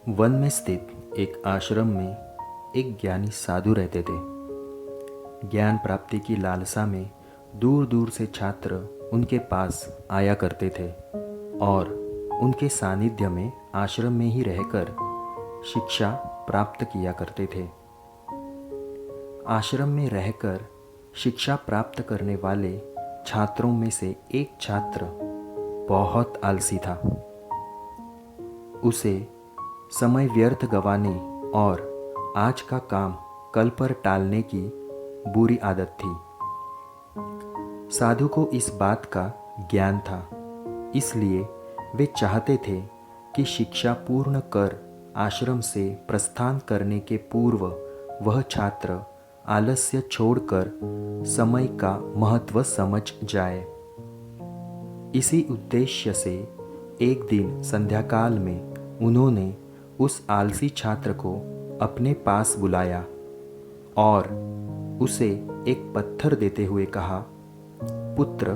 One में स्थित एक आश्रम में एक ज्ञानी साधु रहते थे। ज्ञान प्राप्ति की लालसा में दूर दूर से छात्र उनके पास आया करते थे और उनके सानिध्य में आश्रम में ही रहकर शिक्षा प्राप्त किया करते थे। आश्रम में रहकर शिक्षा प्राप्त करने वाले छात्रों में से एक छात्र बहुत आलसी था। उसे समय व्यर्थ गंवाने और आज का काम कल पर टालने की बुरी आदत थी। साधु को इस बात का ज्ञान था, इसलिए वे चाहते थे कि शिक्षा पूर्ण कर आश्रम से प्रस्थान करने के पूर्व वह छात्र आलस्य छोड़कर समय का महत्व समझ जाए। इसी उद्देश्य से एक दिन संध्याकाल में उन्होंने उस आलसी छात्र को अपने पास बुलाया और उसे एक पत्थर देते हुए कहा, पुत्र,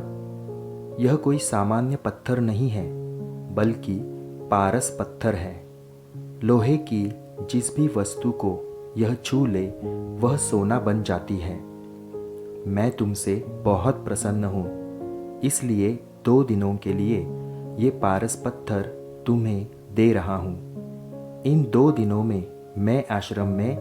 यह कोई सामान्य पत्थर नहीं है, बल्कि पारस पत्थर है। लोहे की जिस भी वस्तु को यह छू ले वह सोना बन जाती है। मैं तुमसे बहुत प्रसन्न हूँ, इसलिए 2 दिनों के लिए ये पारस पत्थर तुम्हें दे रहा हूँ। इन 2 दिनों में मैं आश्रम में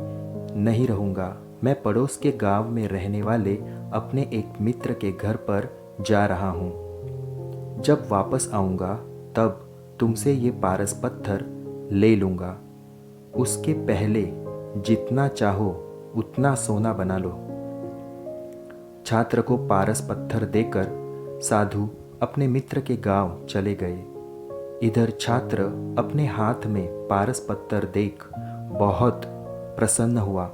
नहीं रहूँगा। मैं पड़ोस के गांव में रहने वाले अपने एक मित्र के घर पर जा रहा हूँ। जब वापस आऊँगा तब तुमसे ये पारस पत्थर ले लूँगा। उसके पहले जितना चाहो उतना सोना बना लो। छात्र को पारस पत्थर देकर साधु अपने मित्र के गांव चले गए। इधर छात्र अपने हाथ में पारस पत्थर देख बहुत प्रसन्न हुआ।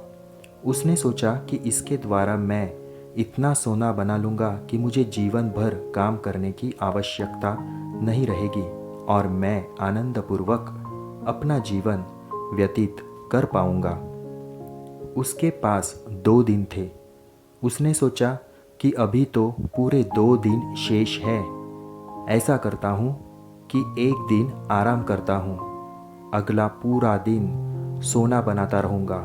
उसने सोचा कि इसके द्वारा मैं इतना सोना बना लूँगा कि मुझे जीवन भर काम करने की आवश्यकता नहीं रहेगी और मैं आनंदपूर्वक अपना जीवन व्यतीत कर पाऊँगा। उसके पास 2 दिन थे। उसने सोचा कि अभी तो पूरे 2 दिन शेष है। ऐसा करता हूँ कि एक दिन आराम करता हूँ, अगला पूरा दिन सोना बनाता रहूँगा।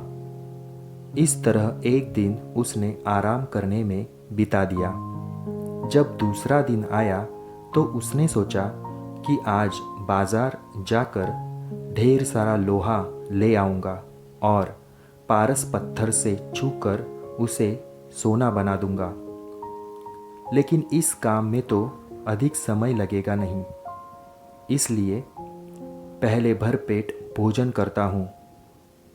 इस तरह एक दिन उसने आराम करने में बिता दिया। जब दूसरा दिन आया तो उसने सोचा कि आज बाजार जाकर ढेर सारा लोहा ले आऊँगा और पारस पत्थर से छूकर उसे सोना बना दूँगा। लेकिन इस काम में तो अधिक समय लगेगा नहीं, इसलिए पहले भरपेट भोजन करता हूँ,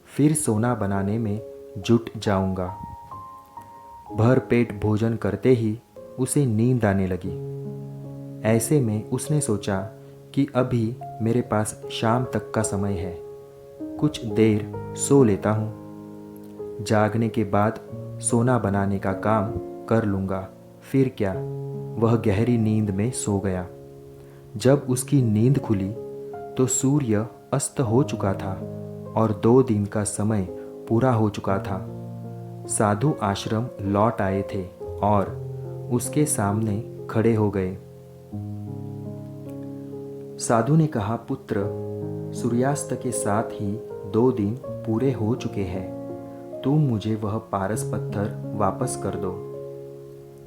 फिर सोना बनाने में जुट जाऊँगा। भरपेट भोजन करते ही उसे नींद आने लगी। ऐसे में उसने सोचा कि अभी मेरे पास शाम तक का समय है, कुछ देर सो लेता हूँ। जागने के बाद सोना बनाने का काम कर लूँगा। फिर क्या, वह गहरी नींद में सो गया। जब उसकी नींद खुली तो सूर्य अस्त हो चुका था और 2 दिन का समय पूरा हो चुका था। साधु आश्रम लौट आए थे और उसके सामने खड़े हो गए। साधु ने कहा, पुत्र, सूर्यास्त के साथ ही 2 दिन पूरे हो चुके हैं। तुम मुझे वह पारस पत्थर वापस कर दो।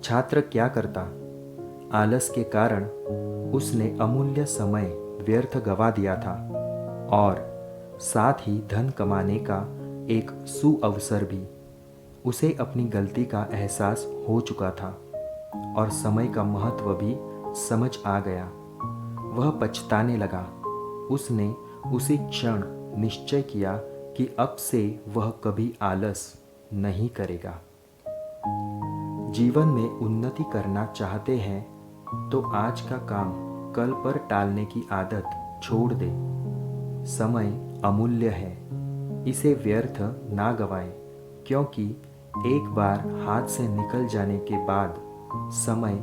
छात्र क्या करता? आलस के कारण उसने अमूल्य समय व्यर्थ गवा दिया था और साथ ही धन कमाने का एक सुअवसर भी। उसे अपनी गलती का एहसास हो चुका था और समय का महत्व भी समझ आ गया। वह पछताने लगा। उसने उसी क्षण निश्चय किया कि अब से वह कभी आलस नहीं करेगा। जीवन में उन्नति करना चाहते हैं तो आज का काम कल पर टालने की आदत छोड़ दे। समय अमूल्य है, इसे व्यर्थ ना गवाएं, क्योंकि एक बार हाथ से निकल जाने के बाद समय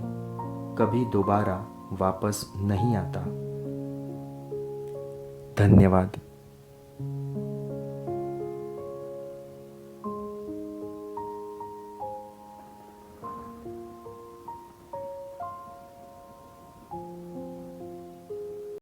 कभी दोबारा वापस नहीं आता। धन्यवाद।